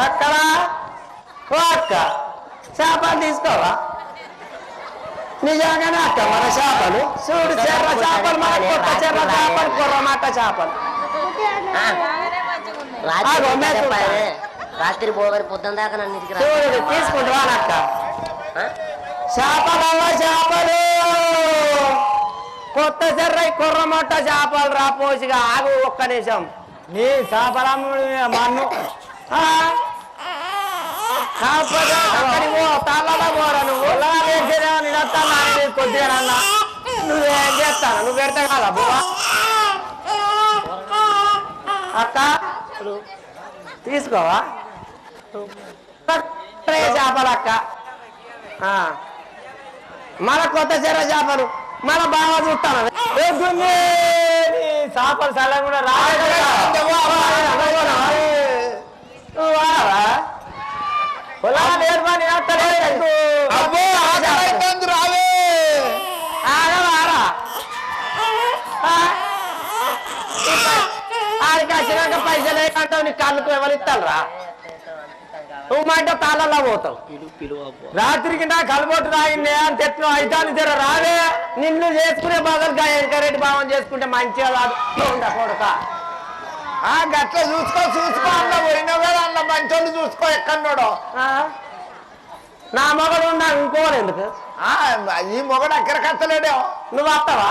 అక్కడ ఓ అక్క చేపలు తీసుకోవా నిజంగానే అక్క మన చేపలు చూడు చెర్ర చేపలు మన కొత్త చెర్ర చేపలు కొర్రమాట చేపలు రాత్రి పోగలి పొద్దున దాకా నన్ను చూడు తీసుకుంటావా అక్క చేపలవ్వ చేపలు కొత్త చెర్ర కొర్రమొట్ట చేపలు రా పోసిగా ఆగు ఒక్క నిమిషం నీ చేపలమ్ముడు మన్ను తాళ్ళలో పోరా నువ్వు కొద్దిగా నువ్వేం చేస్తాను నువ్వు పెడతా కదా బువ్వా అక్క తీసుకోవా చేపలు అక్క మన కొత్త చెర్ర చేపలు మన బాగా చూస్తాను చేపలు సలా కూడా ఆడికి పైసలు ఏమంటావు నీ కళ్ళకు ఎవరు ఇస్తాను రా నువ్వు మా ఇంట్లో తాళల్లో పోతావు రాత్రికి నా కలబొట్టు రాగింది అని తెచ్చినావు అయితే జర రావే నిన్ను చేసుకునే బదులుగా ఎంకరెడ్డి భావం చేసుకుంటే మంచిగా కాదు కొడుక గట్ల చూసుకో అన్న పోయినావు కదా అన్న మంచోళ్ళు చూసుకో ఎక్కడోడో నా మొగడు ఉన్నా ఇంకోడు ఎందుకు ఈ మొగడు ఎక్కడ కట్టలేడే నువ్వు వస్తావా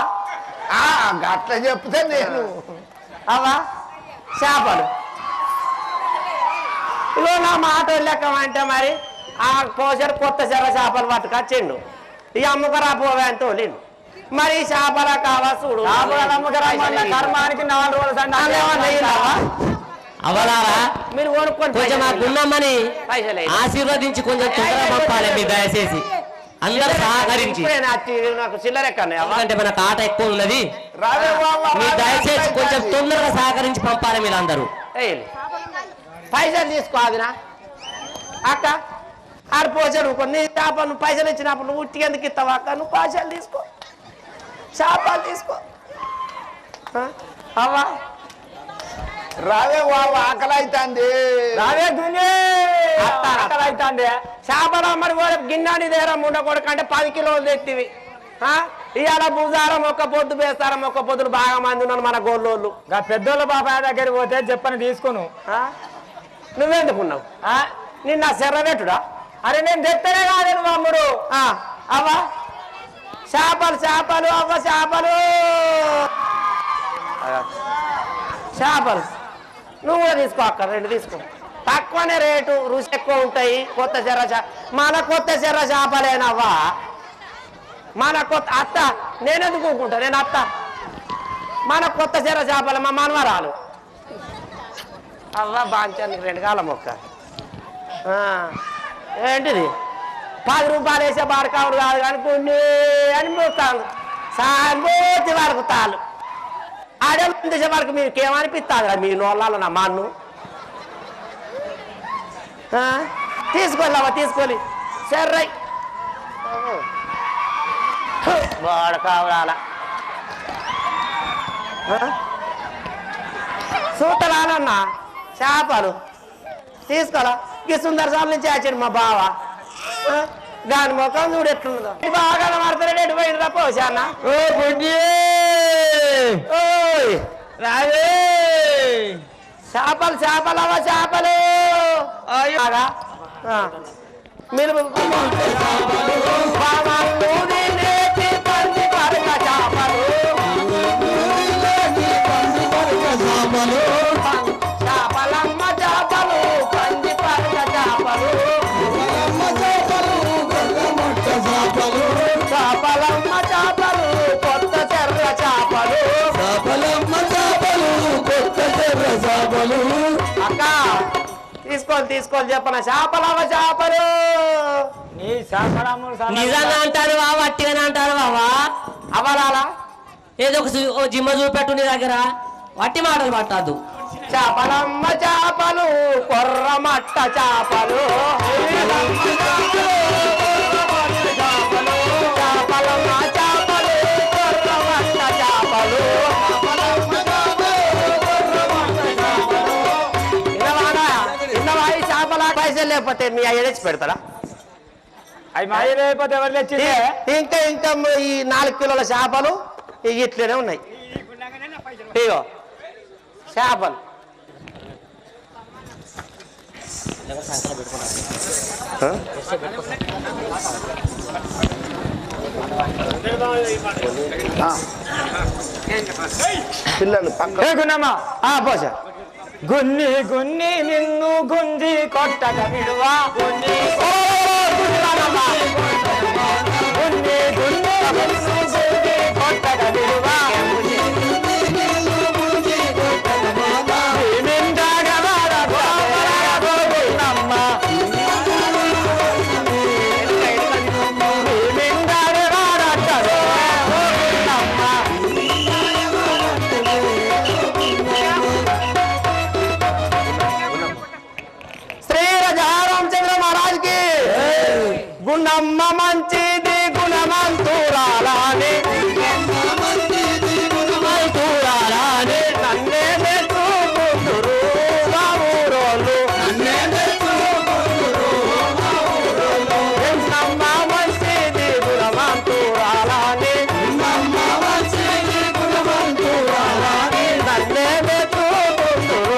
గట్ల చెప్తే నేను అవా చేపలు ఇగో నా మాట లెక్క అంటే మరి ఆ పోసారు కొత్త చెర్ర చేపలు పట్టుకొచ్చిండు ఈ అమ్మకరా పోవే అని తోలిండు మరి ఈ చేపల కావా చూడు కర్మానికి 4 రోజులు అవలారా మీరు కొనుక్కొని కొంచెం మాకున్నామని ఆశీర్వదించి కొంచెం తొందరగా పంపాలి మీరు దయచేసి అందరూ సహకరించి నాకు చిల్లర ఎందుకంటే మన కాట ఎక్కువ ఉన్నది మీరు దయచేసి కొంచెం తొందరగా సహకరించి పంపాలి మీరు అందరూ పైసలు తీసుకో అదినా అక్క ఆడు పోసాడు కొన్ని చేపలు నువ్వు పైసలు ఇచ్చినప్పుడు నువ్వు ఉట్టికి ఎందుకు ఇస్తావు అక్క నువ్వు పైసలు తీసుకో చేపలు తీసుకో అవ్వా రావే బాబు ఆకలి అవుతుంది రావే ఆకలి అవుతుంది చేపలు మరి గిన్నెని దగ్గర ఉండకూడదు అంటే 10 కిలోలు తెచ్చివి ఇవాళ బుజారం ఒక్క పొద్దు వేస్తారం ఒక్క పొద్దులు బాగా మంది ఉన్నారు మన గోళ్ళోళ్ళు పెద్దోళ్ళ బాబాయ్ దగ్గర పోతే చెప్పని తీసుకోను నువ్వెందుకున్నావు నిన్న శర్రబెట్టుడా అరే నేను తెత్తనే కాదు మామ్ముడు అవ్వ చేపలు చేపలు అవ్వ చేపలు చేపలు నువ్వు కూడా తీసుకో అక్క 2 తీసుకో తక్కువనే రేటు రుచి ఎక్కువ ఉంటాయి కొత్త చెర్ర మన కొత్త చెర్ర చేపలేనవ్వా మన కొత్త అత్త నేనెందుకు ఊరుకుంటా నేను అత్త మన కొత్త చెర్ర చేపలు మా మనవరాలు అవ్వ బాంచానికి 2 కాలం మొక్క ఏంటిది 10 రూపాయలు వేసే బాడకావుడు కాదు కానీ కొన్ని అని మోస్తాను సాంబోతి వరకు తాళ్ళు ఆడే తీసే వరకు మీకు ఏమనిపిస్తుంది కదా మీ నోళ్ళలో నా మన్ను తీసుకోలేవా తీసుకోలే సర్రై బాడకావుడాల సూతరాలన్నా చేపలు తీసుకోవాలా ఈ సుందర సార్లు నుంచి వచ్చాడు మా బావ దాని ముఖం చూడు ఎట్లుందో బాగా మారుతాడు ఎటు పోయిందిరా పోసాన్న రావే చేపలు చేపలు అవ్వ చేపలు మీరు చేపలమ్మ చేపలు పంది పరక చేపలు చేపలమ్మ చేపలు కొత్త చెర్ర చేపలు అక్క తీసుకోవాలి చెప్పన చేపలమ్మ చేపలు నీ చేపలమ్ముడు నిజంగా అంటారు బావా అట్టిగానే అంటారు బావా అవలాలా ఏదో ఒక జిమ్మ చూపెట్టు నీ దగ్గర వట్టి మాటలు పట్టద్దు చేపలమ్మ చేపలు కొర్రమట్ట చేపలు చేపలమ్మ చేపలు కొర్రమట్ట చేపలు ఇన్నవా ఈ చేపల పైసలు లేకపోతే మీ అయ్య తెచ్చి పెడతారా? అవి మా అయిపోతే ఎవరు తెచ్చింది? ఇంకా ఇంకా ఈ 4 కిలోల చేపలు ఇట్లనే ఉన్నాయి. ఇగో చేపలు పిల్లలు పక్కనమ్మా పోసా. గున్ని గున్ని నిన్ను గుంజి కొట్టక విడువా గున్ని గున్ని గున్ని నిన్ను గుంజి కొట్టక విడువా గుణమ్మ మంచిది గుణమంతురాలని నన్నే మెచ్చుకుందురు మా ఊరోళ్ళు. గుణమ్మ మంచిది గుణమంతురాలని నన్నే మెచ్చుకుందురు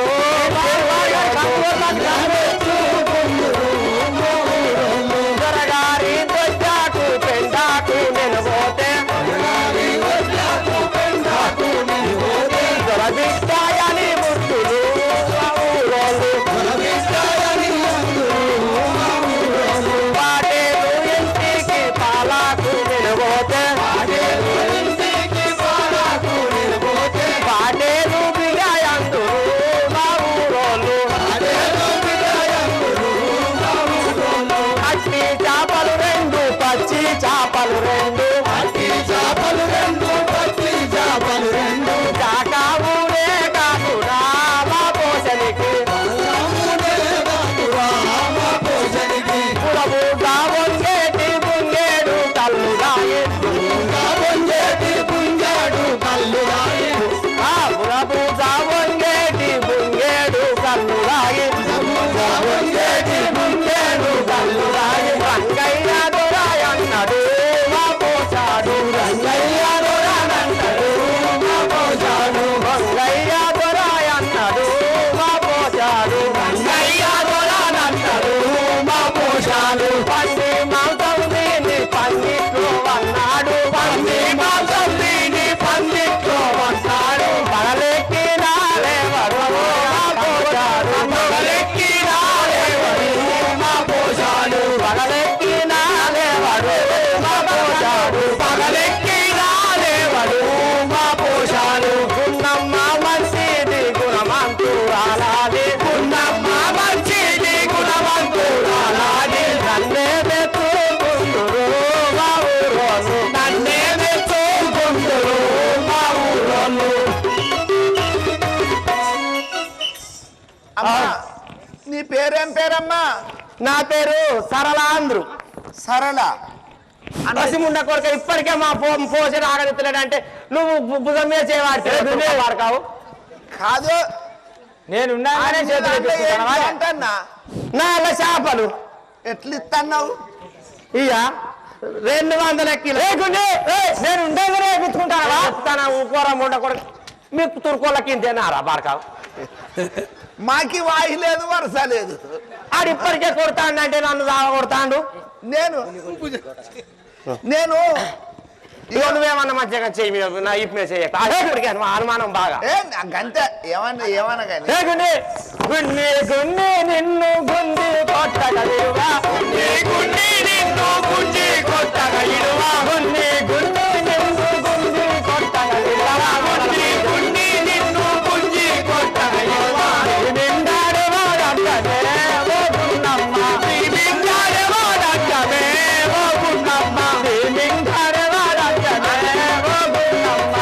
నీ పేరేం పేరమ్మా? నా పేరు సరళాంధ్రు. సరళ పసిముండ కొడుక ఇప్పటికే మా పోషణ ఆగదిత్తలేడంటే నువ్వు భుజం మీద చేయవాడుతావు కాదు. నేను నా చేపలు ఎట్లు ఇస్తున్నావు? ఇక 200 కిలో నేను ఉండేవరే గుర్తుకుంటాను. కూర ముండ కొడుకు మీకు తురుకోళ్ళకి తిన్నారా బారకావు? మాకి వాయి లేదు వరుస లేదు. ఆడు ఇప్పటికే కొడతాడు అంటే నన్ను కొడతాడు. నేను ఇక నువ్వేమన్నా మంచిగా చెయ్యి నా ఇప్పు మీద చెయ్యక ఇప్పటికే అనుమానం బాగా. గంతే ఏమన్నా ఏమన్నా కానీ గుండి గుండి నిన్ను గుండి కొట్టగా ఇడువా గుండి గుండి నిన్ను గుండి కొట్టగా ఇడువా గుండి గుండి నిన్ను గుండి కొట్టగా ఇడువా గుండి గుండి నిన్ను గుండి కొట్టగా ఇడువా నిండాడే వాడక్కనే ఓ గున్నమ్మ నిండాడే వాడక్కనే ఓ గున్నమ్మ నిండాడే వాడక్కనే ఓ గున్నమ్మ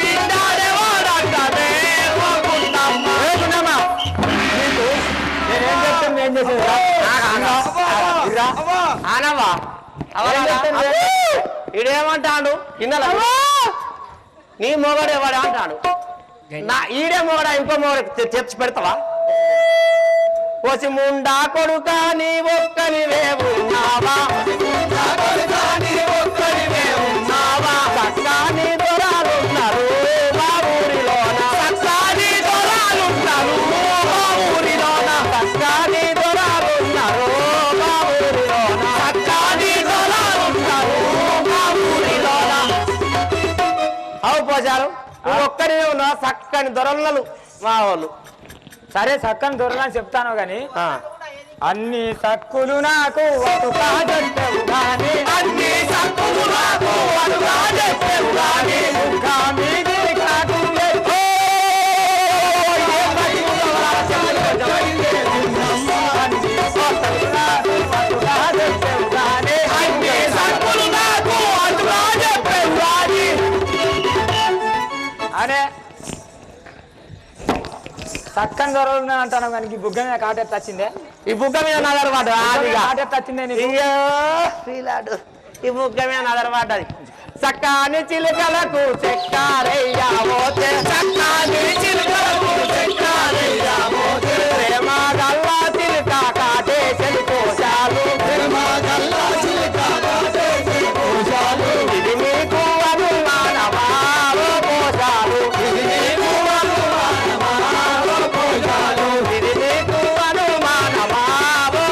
నిండాడే వాడక్కనే ఓ గున్నమ్మ. ఏ గున్నమ్మ నేనేం చెప్తాను ఏం చేసేది ఆనవా ఈడేమంటాడు కింద నీ మొగడు ఎవడే అంటాడు. నా ఈడే మొగడా ఇంకో మొగడు తెచ్చి పెడతావా? కోసి ముండా కొడుక నీ ఒక్కనివే ఉన్నావా సక్కాని దొరాలున్నారు మా ఊరిలోన సక్కాని దొరాలున్నారు మా ఊరిలోన సక్కాని దొరాలున్నారు మా ఊరిలోన సక్కాని దొరాలున్నారు మా ఊరిలోన అవు పోజారు నువ్వు ఒక్కరివే ఉన్నావా చక్కని దొరలు మా వాళ్ళు సరే చక్కని దొరలని చెప్తాను గాని అన్ని సక్కులు నాకు అటుగా చెప్పవు గాని అన్ని సక్కులు నాకు అటుగా చెప్పవు గాని మీది కాదు అరే చక్కని దొరలు అంటాను కానీ ఈ బుగ్గ మీద కాటెత్త వచ్చిందే ఈ బుగ్గ మీద నదరవాడు కాటెత్త వచ్చిందే అయ్యో ఫీలాడు ఈ బుగ్గ మీద నదరవాడది చక్కని చిలుకలకు చెక్కారయ్యా పోతే చక్కని చిలుకలకు చెక్కారయ్యా పోతే ప్రేమ గల్లా చిలుక కాటేసెలు కోశాలు ప్రేమ గల్లా చిలుక కాటేసెలు కోశాలు ఇది మీకు అనుమానమా కోశాలు ఇది మీకు అనుమానమా కోశాలు ఇది మీకు అనుమానమా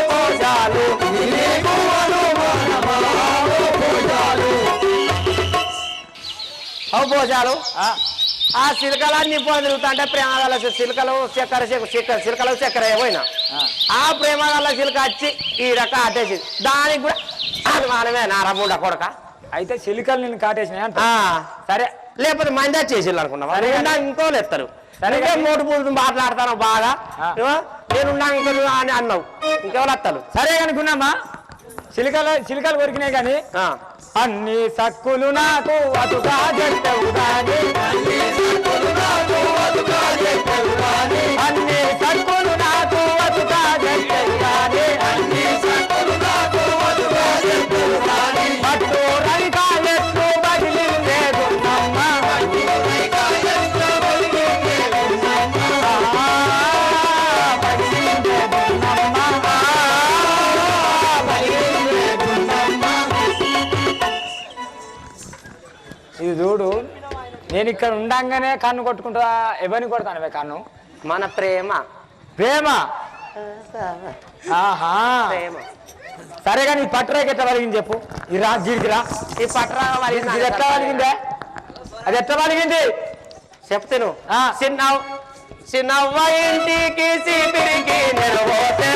కోశాలు ఇది మీకు అనుమానమా కోశాలు పోశాలు ఆ సిలకలన్నీ తిరుగుతుంటే ప్రేమగల సిలకలు సిలకలు చక్కెర పోయినా ఆ ప్రేమగల సిలక వచ్చి ఈ రకం అట్టేసి దానికి కూడా అనుమానమే నారముండ కొడక అయితే చిలుకలు నేను కాటేసినాయి అంట సరే లేకపోతే మంది వచ్చేసి అనుకున్నావా ఇంకోలు ఎత్తారు సరే మూడు పూలు మాట్లాడతాను బాగా నేనున్నా ఇంకో అని అన్నావు ఇంకెవరు వస్తారు సరే అనుకున్నామా చిలుకలు కొరికినాయి కానీ అన్ని సక్కులు నాకు అటుగా చెప్పవు గాని అన్ని సక్కులు నాకు అటుగా చెప్పవు గాని అన్ని సక్కులు నాకు అటుగా చెప్పవు గాని అన్ని సక్కులు నాకు అటుగా చెప్పవు గాని పట్టు రైకాయెత్తు బదిలిందేదు నమ్మ పట్టు రైకాయెత్తు బదిలిందేదు నమ్మ బదిలిందేదు నమ్మ బదిలిందేదు నమ్మ ఇది చూడు నేను ఇక్కడ ఉండంగానే కన్ను కొట్టుకుంటా ఎవరిని కొడతాను కన్ను మన ప్రేమ ప్రేమ ఆహా ప్రేమ సరే కానీ ఈ పట్టరాకి ఎట్లా వలిగింది చెప్పు ఈ రా జీడికి రా ఈ పట్రా ఇది ఎట్లా వలిగిందే అది ఎట్లా వలిగింది చెప్తాను చిన్నవ్వ ఇంటికి సిపిరికి నిలబోతే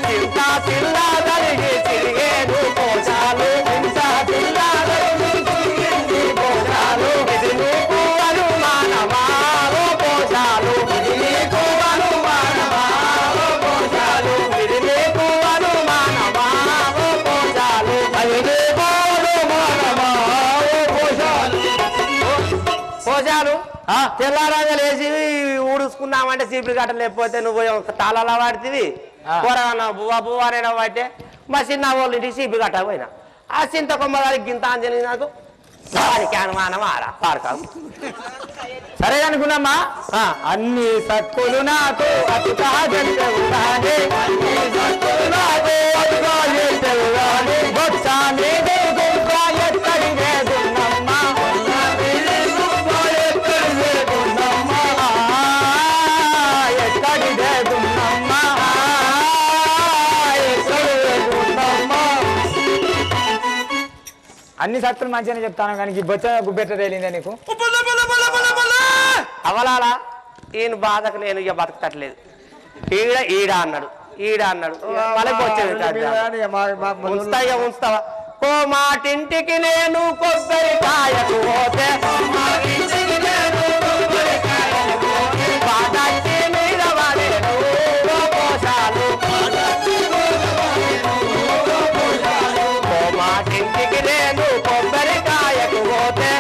చింత చిల్ల కలిగి తిరిగేదు పోచాలు చింత చిల్ల కలిగి తిరిగేది పోచాలు ఇది నీకు అనుమానమా పోచాలు ఇది నీకు అనుమానమా పోచాలు ఇది నీకు అనుమానమా పోచాలు అది నీకు అనుమానమా పోచాలు పోచాలు తెల్లారాగా లేచి ఊడుసుకున్నామంటే చీపులు గట్ట లేకపోతే నువ్వు తాళాలా వాడితివి కూరగా బువ్వా బువ్వానైనా పట్టే మా చిన్న వాళ్ళు ఇంటికి చీపులు గట్ట పోయినా ఆ చింత కొమ్మగారికి గింత అంజలి నాకు వారికి అనుమానం ఆడ పాడకాదు సరే అనుకున్నామా అన్ని సక్కులు నాకు అటుగా చెప్పవు గాని అన్ని సక్కులు నాకు అటుగా చెప్పవు గాని బొచ్చా నీదే గుంక ఎక్కడి వేదున్నమ్మ ఎక్కడి వేదున్నమ్మ అన్ని సక్కులు మంచిగానే చెప్తాను కానీ ఈ బొచ్చ గుబ్బెట్ట తేలిందే నీకు అవలాలా ఈయన బాధకు నేను ఇక బతకట్లేదు ఈడ అన్నాడు వాళ్ళకి వచ్చేది ఉంచుతావా ఓ మాటింటికి నేను కొబ్బరికాయకు పోతే పాటకి మీద వాడేను పోషాలు ఓ మాటింటికి నేను కొబ్బరికాయకు పోతే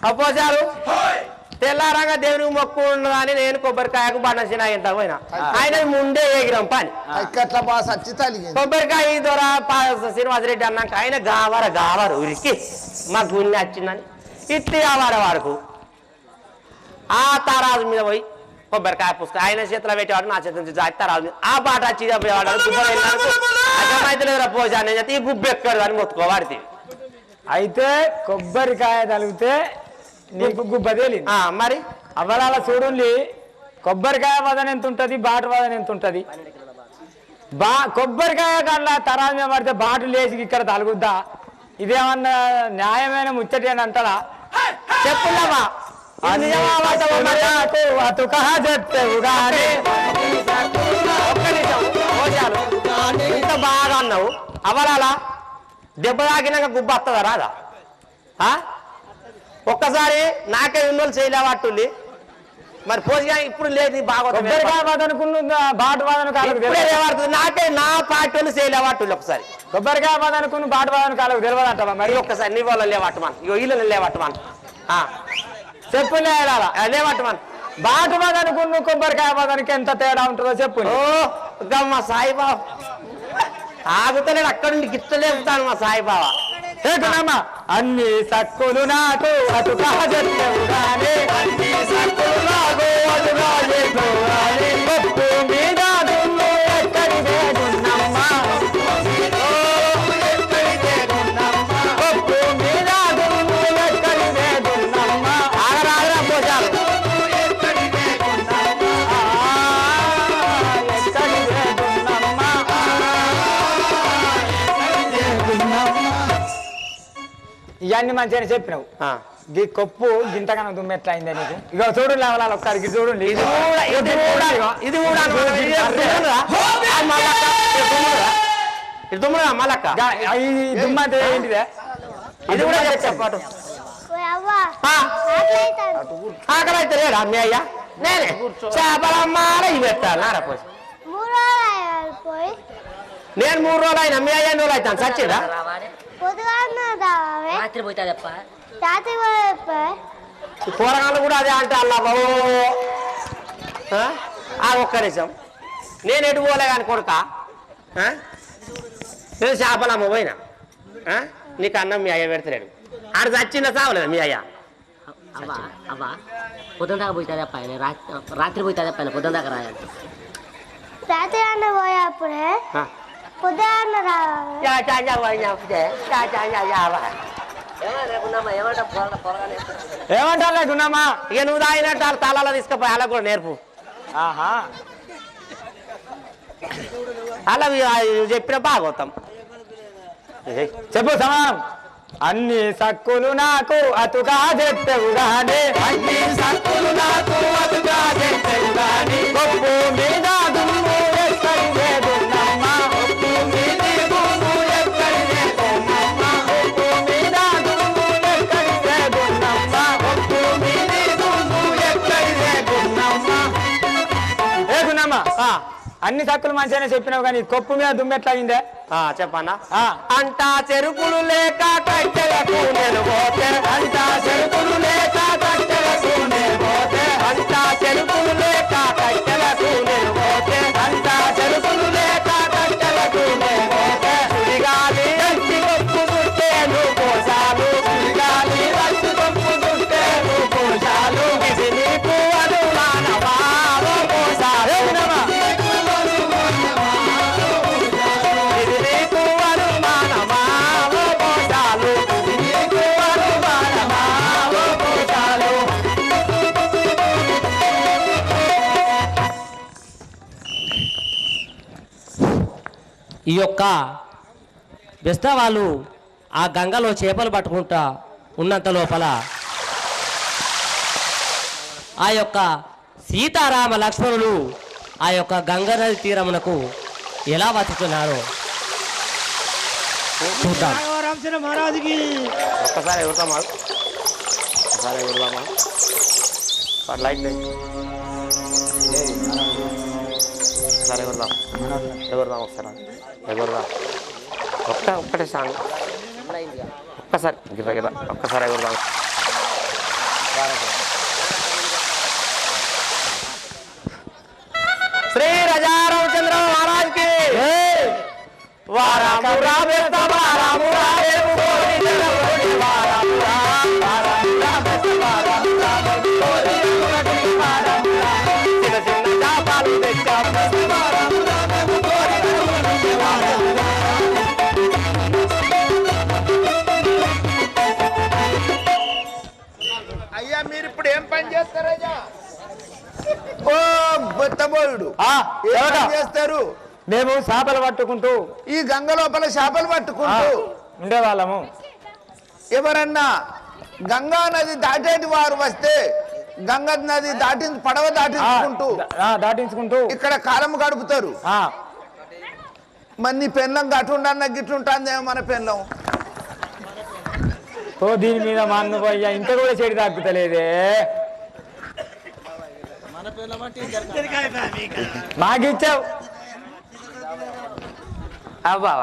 అపోజారు తెల్లారంగా దేవునికి మొక్కు ఉన్నదని నేను కొబ్బరికాయకు బండసిన ఇంత పోయినా ఆయన ముందే ఎగిరాం పని ఎట్లా బాగా సచ్చి తలిగింది కొబ్బరికాయ ద్వారా శ్రీనివాసరెడ్డి అన్నాక ఆయన గావారు ఉరికి మా గుండె వచ్చిందని ఇట్టి వాడకు ఆ తారాజు మీద పోయి కొబ్బరికాయ పుస్తకం ఆయన చేతిలో పెట్టేవాడు నా చేతి నుంచి తారాజు మీద ఆ పాట వచ్చి చెప్పేవాడు అర్థమైతే పోసాను ఈ గుబ్బు ఎక్కడు అని మొత్తుకోవాడితే అయితే కొబ్బరికాయ తలిగితే నీకు గుబ్బ తేలింది మరి అవలాల చూడండి కొబ్బరికాయ వదన ఎంత ఉంటది బాటు వదన ఎంత ఉంటది కొబ్బరికాయ కల్లా తరాల మీద పడితే బాటు లేచి ఇక్కడ తలుగుద్దా ఇదేమన్నా న్యాయమైన ముచ్చటేని అంటారా చెప్పున్నావా ఇంత బాగా అన్నావు అవలాలా దెబ్బ తాకినాక గుబ్బ వస్తుందా రాదా ఒక్కసారి నాకే ఉన్నోళ్ళు చేయలేవాటుంది మరి పోసిగా ఇప్పుడు లేదు బాగా బాటు వాదన కాలేదు నాకే నా పార్టీ చేయలేవాటుంది ఒకసారి కొబ్బరికాయ వాదనుకున్న బాటు వాదన కాలకు తెలియదంటావా మరి ఒక్కసారి నీ వాళ్ళని లేవట్టమని ఇల్లు లేవట్టమని చెప్పు లేవట్టమని బాటు వాదనుకున్న కొబ్బరికాయ వాదనకి ఎంత తేడా ఉంటుందో చెప్పు ఓ మా సాయిబాబా ఆగుతలేడు అక్కడ నుండి గిట్టలేపుతాను మా సాయిబాబా అన్ని సక్కులు నాకు అటుగా చెప్పేవుగానే అన్ని సక్కులు నాకు అటుగా చెప్పేవుగానే పప్పు మీద దున్ను ఎక్కడి వేగున్నమ్మ పప్పు మీద దున్ను ఎక్కడి వేగున్నమ్మ ఆగరా పోసారు ఎక్కడి వేగున్నమ్మ ఇవన్నీ మంచిగా చెప్పినావు ఈ కొప్పు గింతగానో దుమ్ము ఎట్లా అయిందా నీకు ఇక చూడండి లేవలాలి ఒక్కరికి చూడండి ఇది కూడా మళ్ళక్క ఈ దుమ్ము అంటే ఏంటిదే ఇది కూడా చెప్పాటు ఆకలి అయితే లేడా మీ అయ్యా నేనే చేపలమ్మాల ఇవి పెట్టాలి నారపోయి నేను 3 రోజులు అయినా మీ అయ్యా 2 రోజులు అవుతాను సచ్చిందా రాత్రి పోతాదప్ప కూరగాయలు కూడా అదే అంటే అల్లా బాబు ఒక్క నిమిషం నేను ఎటు పోలే కానీ కొడుక నేను చేపలమ్మ పోయినా నీకు అన్నం మీ అయ్య పెడతలేడు ఆడ చచ్చిందా సావలేదు మీ అయ్య అవ్వా అవ్వా పొద్దున దాకా పోతాదప్ప రాత్రి పోతాదప్ప పొద్దున దాకా రాయాలి రాత్రి అన్న పోయేప్పుడే పొద్దున్న ఏమంటా లేకున్నామా ఇక నువ్వు తాగినట్టు వాళ్ళ తాళాలో తీసుకుపోయి అలా కూడా నేర్పు అలా చెప్పిన బాగోతాం చెప్పు సమానం అన్ని సక్కులు నాకు అతుగా చెప్పేవుగానే అన్ని సక్కులు నాకు అతుగా చెప్పేవుగానే కొప్పు మీద దుమ్ము ఎక్కడి వేగున్నమ్మ కొప్పు మీద దుమ్ము ఎక్కడి వేగున్నమ్మ కొప్పు మీద దుమ్ము ఎక్కడి వేగున్నమ్మ కొప్పు మీద దుమ్ము ఎక్కడి వేగున్నమ్మ వేగున్నమ్మ అన్ని సక్కులు మంచిగానే చెప్పినావు కానీ కొప్పు మీద దుమ్ము ఎట్లా అయిందే చెప్పన్నా అంటా చెరుకులు లేక కట్టెలకు నేను పోతే అంటా చెరుకులు లేక కట్టెలకు నేను పోతే అంటా చెరుకులు లేక కట్టెలకు నేను పోతే అంటా చెరుకులు లేక కట్టెలకు నేను పోతే సుడిగాలి వచ్చి కొప్పు చుట్టేను కోసాలు సుడిగాలి వచ్చి కొప్పు చుట్టేను కోసాలు ఇది నీకు అనుమానమా కోసాలు ఈ యొక్క బెస్తవాళ్ళు ఆ గంగలో చేపలు పట్టుకుంటా ఉన్నంత లోపల ఆ యొక్క సీతారామ లక్ష్మణులు ఆ యొక్క గంగా నది తీరమునకు ఎలా బతుకుతున్నారో చూద్దాం. ఒక్కసారి ఎగురుతామా ఒకసారి ఎగురుదామా లైట్ ఒకసారి ఎగురుదాం ఒకసారి ఎగురుదాం ఒక్కటే సాంగ్ ఒక్కసారి గిర్ర ఒక్కసారి ఎగురుదాం శ్రీ రజారామచంద్ర మహారాజ్ కి వారాము రామేస్త వారాము రామేవు కోరి జనవరి వారాము వారాము రామేస్త వారాము రామేవు కోరి జనవరి వారాము చిన్న చిన్న చాపాలు తెచ్చాము వారాము రామేవు కోరి జనవరి వారాము. అయ్యా మీరు ఇప్పుడు ఏం పని చేస్తారయ్యా? ఓ బొత్తబోయుడు ఏం పని చేస్తారు? మేము చేపలు పట్టుకుంటూ ఈ గంగ లోపల చేపలు పట్టుకుంటూ ఉండేవాళ్ళము. ఎవరన్నా గంగా నది దాటేటి వారు వస్తే గంగా నది పడవ దాటించుకుంటూ దాటించుకుంటూ ఇక్కడ కాలం గడుపుతారు. మరి నీ పెన్లం గట్టుండన్న గిట్లుంటుందేమో మన పెన్లం. ఓ దీని మీద మా అన్న పోయ్యా ఇంత కూడా చెడు తగ్గుతలేదే. మాకిచ్చావు అబ్బా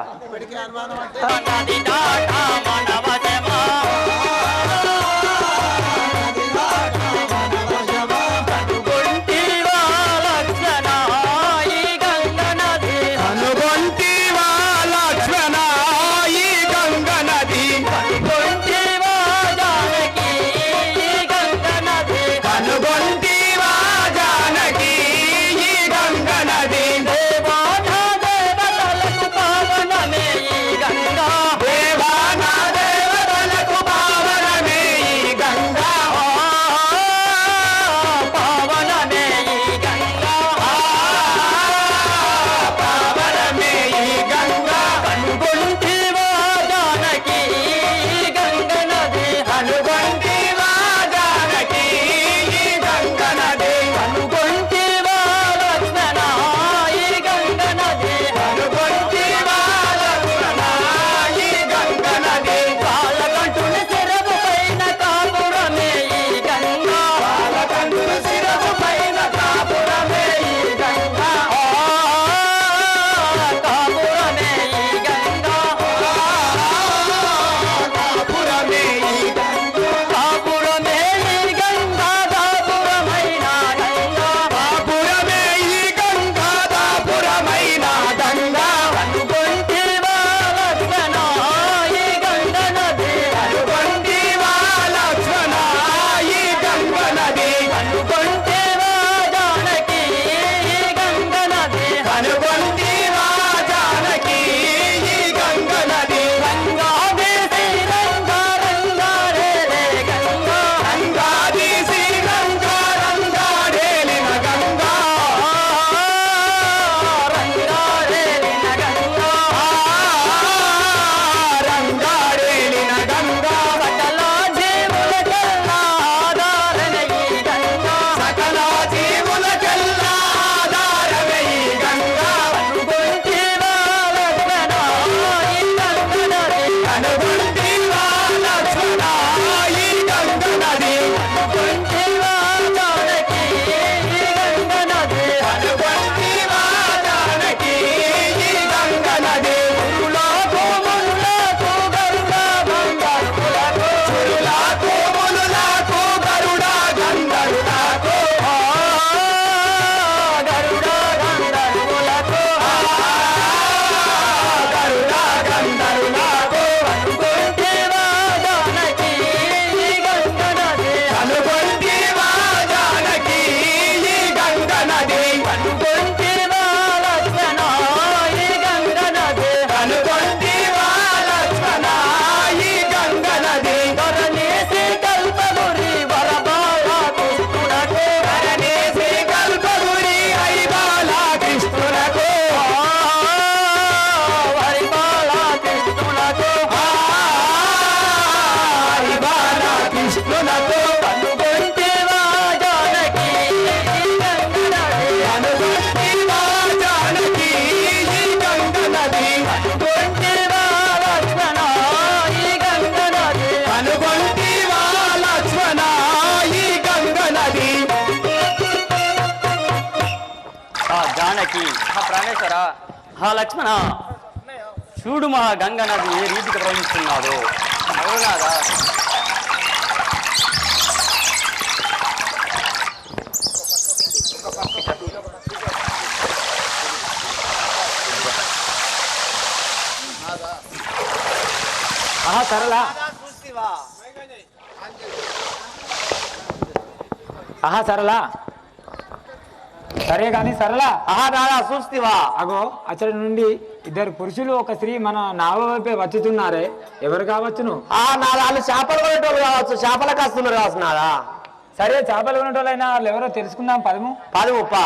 ప్రాణేశ్వర హా లక్ష్మణ చూడు మా గంగ నది ఏ రీతికి ప్రవహిస్తున్నాడు. అవునాదా సరళ ఆహా సరళ సరే కానీ సరళ ఆహా నాదా చూస్తివా అగో అచ్చడి నుండి ఇద్దరు పురుషులు ఒక స్త్రీ మన నావ వైపే వచ్చుతున్నారే ఎవరు కావచ్చును నా వాళ్ళు చేపలు కొనేటోళ్ళు కావచ్చు చేపల కస్తున్నారు కావచ్చు నాదా సరే చేపలు కొనేటోళ్ళైనా వాళ్ళు ఎవరో తెలుసుకుందాం పదము పా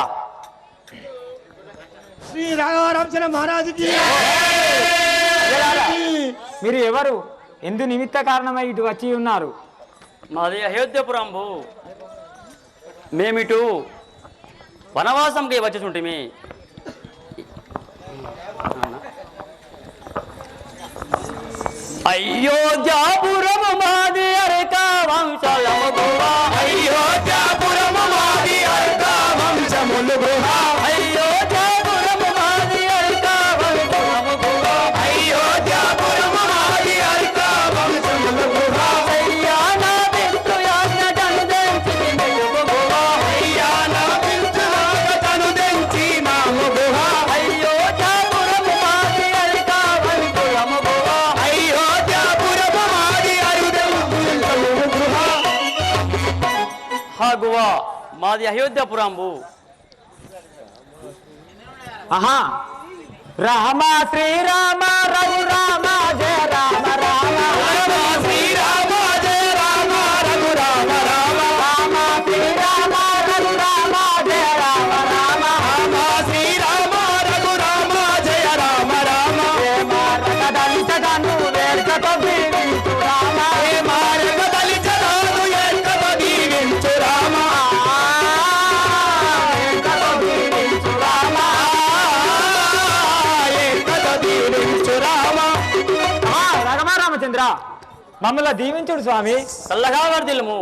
శ్రీ రాఘవరామచంద్ర మహారాజుకి మీరు ఎవరు ఎందు నిమిత్త కారణమై ఇటు వచ్చి ఉన్నారు మాది అయోధ్యపురంబు మేమిటు వనవాసంకి వచ్చుంటిమి అయోధ్యాపురము మాది అరక వంశలము గుహా అయోధ్యాపురము మాది అరక వంశములు గుహా అయోధ్యాపురము మాది అరక వంశములు గుహా అయోధ్యాపురము మాది అరక వంశములు గుహా అయ్యాన బిందు యాజ్ఞ జనుదెంచి మెలుగు గుహా అయ్యాన బిందు యాజ్ఞ జనుదెంచి మాము గుహా అయోధ్యాపురము మాది అరక వంశములు గుహా అయోధ్యాపురము మాది అరక వంశములు గుహా హా గుహా మాది అయోధ్యాపురంబు ఆహా రామ శ్రీరామ రఘురామ జయ రామ రామ శ్రీరామ జయ రామ రఘురామ రామ రామ శ్రీరామ రఘురామ జయ రామ రామ రామ శ్రీరామ రఘురామ జయ రామ రామ దళితను వేడుకతో దీవించు రామ ఏ మార్గ దళితనాను ఎంకట దీవించు రామ వేడుకతో దీవించు రామ ఎంకట దీవించు రామ రఘమ రామచంద్ర మమ్మల్ని దీవించుడు స్వామి చల్లగా వర్దిల్ము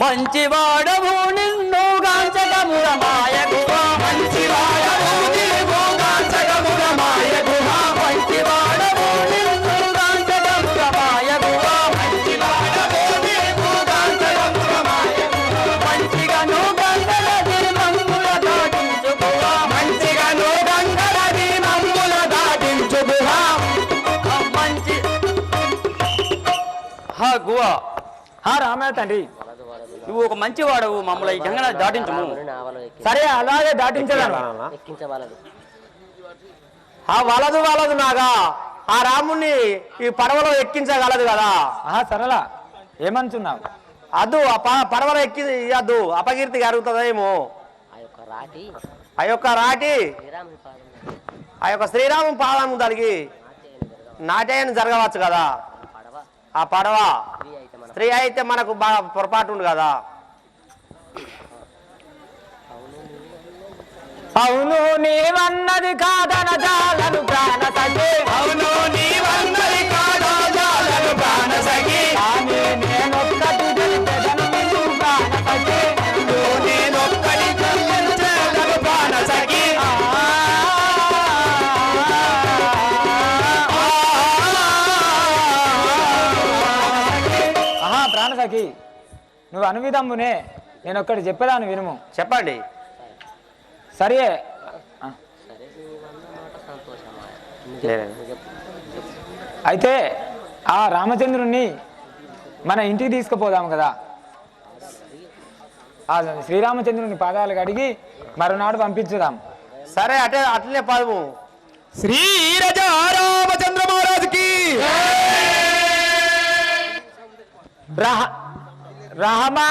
మంచివాడవు నిన్ను గాంచకముర మాయగువ మంచివాడవు నిన్ను గాంచకముర మాయగువ మంచివాడవు నిన్ను గాంచకముర మాయగువ మంచివాడవు నిన్ను గాంచకముర మాయగువ మంచిగాను గంగలది మమ్ముల దాటించుకువ మంచిగాను గంగలది మమ్ముల దాటించుకువ మంచి హా గువ హా రామయ్య తండ్రి నువ్వు ఒక మంచి వాడవు మమ్మల్ని ఈ గంగన దాటించము సరే అలాగే దాటించగలను ఎక్కించవాలదు వలదు నాగా ఆ రాముణ్ణి ఈ పడవలో ఎక్కించగలదు కదా ఆహా సరళ ఏమంటున్నావు అద్దు పడవలో ఎక్కి అద్దు అపకీర్తి జరుగుతుందేమో ఆ యొక్క రాటి ఆ యొక్క రాటి శ్రీరాముని పాదం ఆ యొక్క శ్రీరాము పాదము దానికి నాట్యాన్ని జరగవచ్చు కదా పడవ ఆ పడవ స్త్రీ అయితే మన స్త్రీ అయితే మనకు బాగా పొరపాటు ఉంది కదా అవును నీవన్నది కాదన జాలను ప్రాణ సఖి అవును నీవన్నది కాదో జాలను ప్రాణ సఖి కానీ నేనొక్కటి తెలిపెదను నిన్ను ప్రాణ సఖి నేనొక్కడి చెల్లించదను ప్రాణ సఖి ఆహా ప్రాణ సఖి నువ్వు అనువిధంబునే నేను ఒక్కటి చెప్పేదాన్ని వినుము చెప్పండి సరే సరే నువ్వన్నమాట సంతోషమా అయితే ఆ రామచంద్రుణ్ణి మన ఇంటికి తీసుకుపోదాం కదా ఆ శ్రీరామచంద్రుని పాదాలు కడిగి మరునాడు పంపించుదాం సరే అట్లనే పదము శ్రీ రామచంద్ర మహారాజుకి రహమా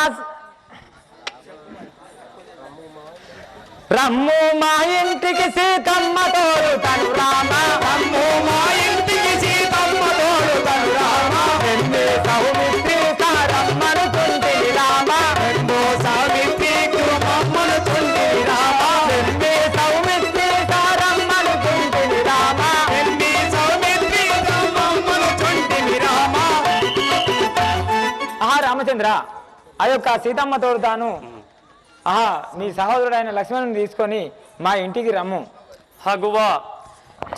రమ్ము మా ఇంటికి సీతమ్మ తోడు తను రామ రమ్ము మా ఇంటికి సీతమ్మ తోడు తను రామ ఎన్ని సౌమిత్రి సారమ్మను తుంటిని రామ ఎందో సావిత్రి మమ్మను చుండి రామ ఎన్ని సౌమిత్రి సారమ్మను తుంటిని రామ ఎన్ని సౌమిత్రి మమ్మను చుండి రామ ఆహా రామచంద్ర ఆ యొక్క సీతమ్మ తోడు తాను ఆహా నీ సహోదరుడైన లక్ష్మణుని తీసుకొని మా ఇంటికి రమ్ము హగువా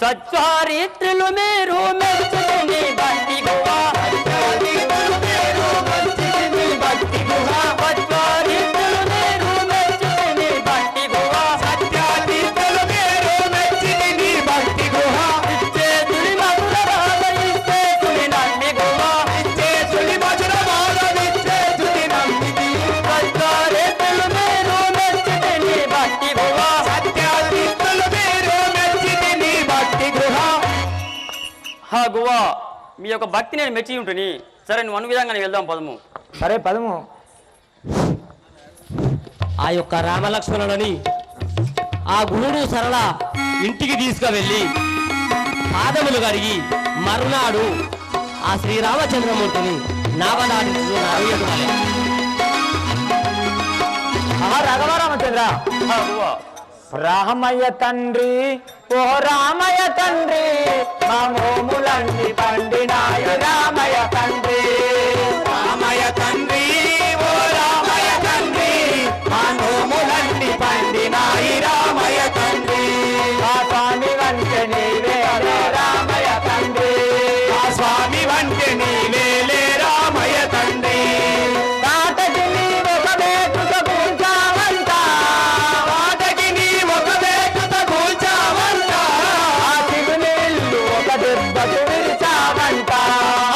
సచ్చారిత్రులు మీరు మెచ్చుకుని భక్తి గువా సచ్చారిత్రులు మీరు మెచ్చుకుని భక్తి గువా సచ్చారిత్రులు మీరు మెచ్చుకుని భక్తి గువా సత్యారిత్రులు మీరు మెచ్చుకుని భక్తి గువా ఇచ్చేతుడి మధుర రాగ గువ్వా మీ యొక్క భక్తి నేను మెచ్చి ఉంటుంది. సరే నువ్వు అను విధంగా వెళ్దాం పదము. సరే పదము. ఆ యొక్క రామలక్ష్మణులని ఆ గురుడు సరళ ఇంటికి తీసుకువెళ్ళి పాదములు కడిగి మరునాడు ఆ శ్రీరామచంద్రమూర్తిని నావదాడించు నారయ్యకుమాలే. రాఘవరామచంద్ర గువ్వా రామయ్య తండ్రి ఓ రామయ్య తండ్రి మా మోములన్నీ పండినాయ రామయ్య తండ్రి. రామయ్య తండ్రి ఓ రామయ్య తండ్రి మా మోములన్నీ పండినాయి రామయ్య తండ్రి. ఆ స్వామి వంటే నీవే రామయ్య తండ్రి. ఆ స్వామి వంటే నీవే రామయ్య తండ్రి. నాటకి నీ ఒక వేటుక పూజావంట. వాటకి నీ ఒక వేటుక పూజావంట. ఆ శివుని ఇల్లు ఒక దెబ్బకు విరిచావంట.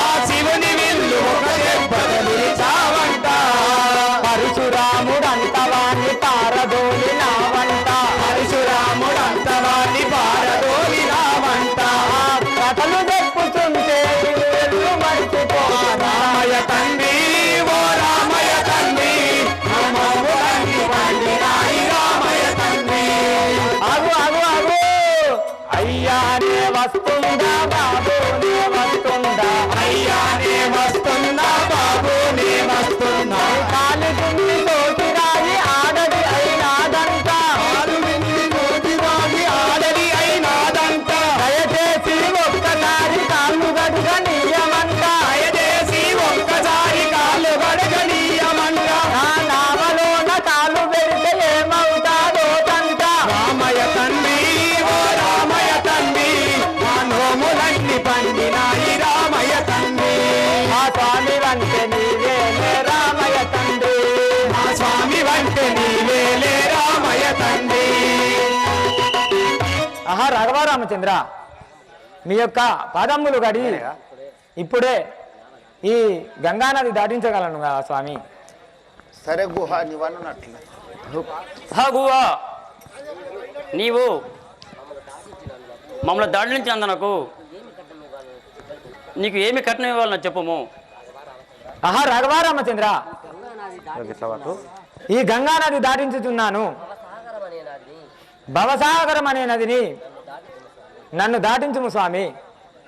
ఆ శివుని ఇల్లు ఒక దెబ్బకు విరిచావంట. పరశురాముడంతవాణ్ణి పారదోలి నావంట. పరశురాముడంతవాణ్ణి పారదోలి నావంట. కథలు చెప్పుతుంటే వీళ్ళు మర్చిపో రామయ్య తండ్రి ఓ రామయ్య తండ్రి మమ్మల్ని పండినాయి రామయ్య తండ్రి. అగు అగు అగు అయ్యానే వస్తుందా బాబునే వస్తుందా. అయ్యానే వస్తుందా బాబునే వస్తుందా. కాలు దుండి తోటిరాయి ఆడది అయినాదంట. కాలు దుండి తోటిరాయి ఆడది అయినాదంట. దయచేసి ఒక్కసారి కాళ్ళు గడుగ నీయమంట. దయచేసి ఒక్కసారి కాళ్ళు గడుగ నీయమంట. నా నావలోన కాలు పెడితే ఏమవుతాదో తంట. రామయ్య తండ్రి ఓ రామయ్య తండ్రి మా నోములన్నీ పండినాయి రామయ్య తండ్రి. మా స్వామి వంటే నీవేలే రామయ్య తండ్రి. మా స్వామి వంటే నీవేలే రామయ్య తండ్రి. రాఘవరామచంద్ర మీ యొక్క పాదములు గడి ఇప్పుడే ఈ గంగానది దాటించగలను కదా స్వామి. సరే గుహ నీవన్నట్లే. గువ్వా నీవు మమ్మల్ని దాడి నుంచి అందనకు నీకు ఏమి కట్నం ఇవ్వాలన్నా చెప్పము. రాఘవరామచంద్ర ఈ గంగానది దాటించుతున్నాను. భవసాగరం అనే నదిని నన్ను దాటించుము స్వామి.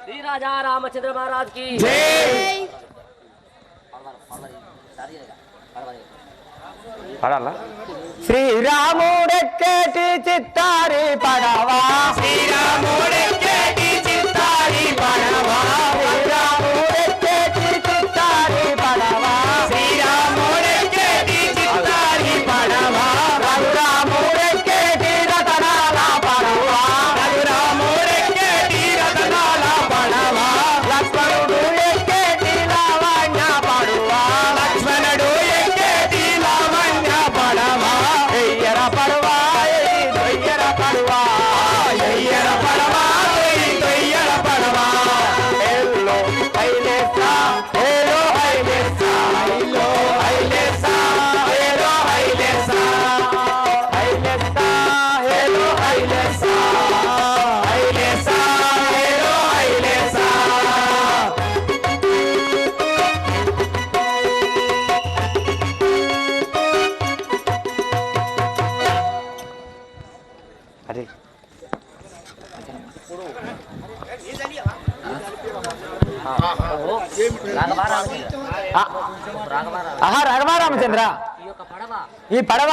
శ్రీరాజా రామచంద్ర మహారాజ్ కి శ్రీరాముడెక్కేటి చిత్తారి పడవా. శ్రీరాముడెక్కేటి చిత్తారి పడవా. శ్రీరాముడెక్కేటి చిత్తారి పడవా. శ్రీరాముడెక్కేటి చిత్తారి పడవా. రఘురాముడెక్కేటి రతనాల పడవా. రఘురాముడెక్కేటి రతనాల పడవా. లక్ష్మణుడు ఎక్కేటి లావణ్య పడవా. లక్ష్మణుడు ఎక్కేటి లావణ్య పడవా. ఎయ్యర పడవా ఎయ్యర పడవా. ఎయ్యర పడవా ఎయ్యర పడవా. ఎల్లో హైలేసా ఎల్లో హైలేసా. ఎల్లో హైలేసా ఎల్లో హైలేసా. హైలేసా ఎల్లో హైలేసా. హైలేసా ఎల్లో హైలేసా. అరే రాఘవరామచంద్ర ఈ యొక్క పడవ ఈ పడవ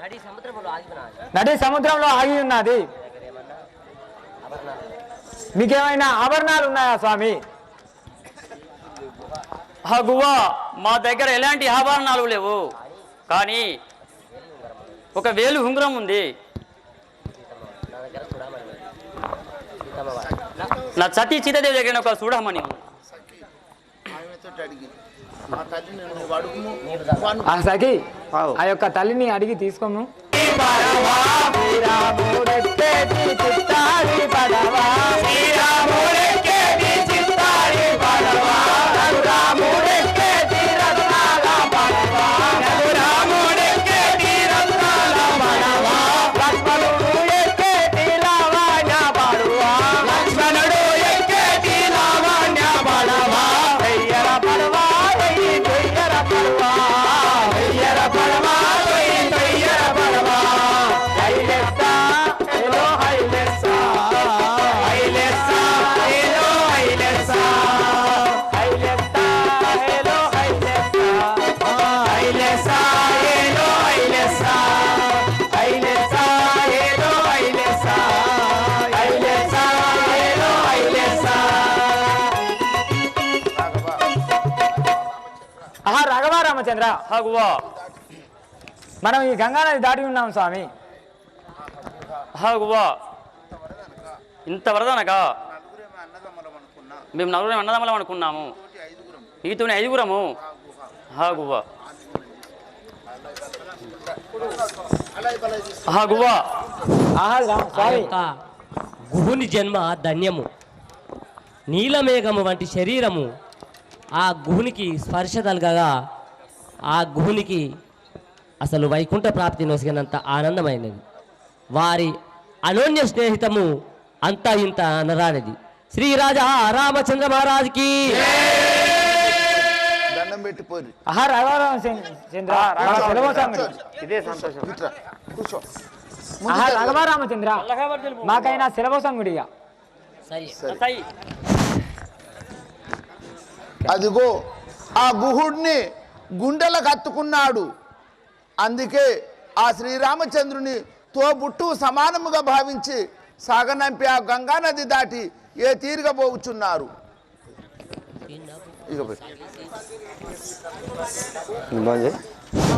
నడి సముద్రంలో ఆగిపోయినది. నడి సముద్రంలో ఆగి ఉన్నది. మీకేమైనా ఆభరణాలు ఉన్నాయా స్వామి? గువ్వా మా దగ్గర ఎలాంటి ఆభరణాలు లేవు, కానీ ఒక వేలు ఉంగరం ఉంది. నా సతీ సీతాదేవి దగ్గర ఒక చూడమని ఉంది. ఆమెతో అడిగి మా తల్లిని నువ్వు అడుగుము. ఆ సఖి ఆవు. ఆ యొక్క తల్లిని అడిగి తీసుకోము. లక్ష్మణుడు ఎక్కేటి లావణ్య ఆహా రాఘవ రామచంద్ర హాగువా మనం ఈ గంగానది దాటి ఉన్నాం స్వామి. హాగువా ఇంత వరదనగా మేము నలుగురు అన్నదమ్మలం అనుకున్నాము, మీతోనే 5గురము. హాగువా హాగువా ఆహా ఆ స్వామి యొక్క గుహుని జన్మ ధన్యము. నీలమేఘము వంటి శరీరము ఆ గుహునికి స్పర్శ తలగగా ఆ గుహునికి అసలు వైకుంఠ ప్రాప్తి నొసిగినంత ఆనందమైనది. వారి అనోన్య స్నేహితము అంతా ఇంత అనరానిది. శ్రీ రాజా రామచంద్ర మహారాజుకి దండం పెట్టిపోయి ఆహా రాఘవ రామచంద్ర మన సెలవు సంగడి. ఇదే సంతోషం. ఇట్రా కూర్చో. ఆహా రాఘవ రామచంద్ర మాకైనా సెలవు సంగుడిగా. సరే సై అదిగో ఆ గుహుడిని గుండెలకు హత్తుకున్నాడు. అందుకే ఆ శ్రీరామచంద్రుని తోబుట్టు సమానముగా భావించి సాగనంపి ఆ గంగా నది దాటి ఏ తీరుగా పోవుచున్నారు. ఇక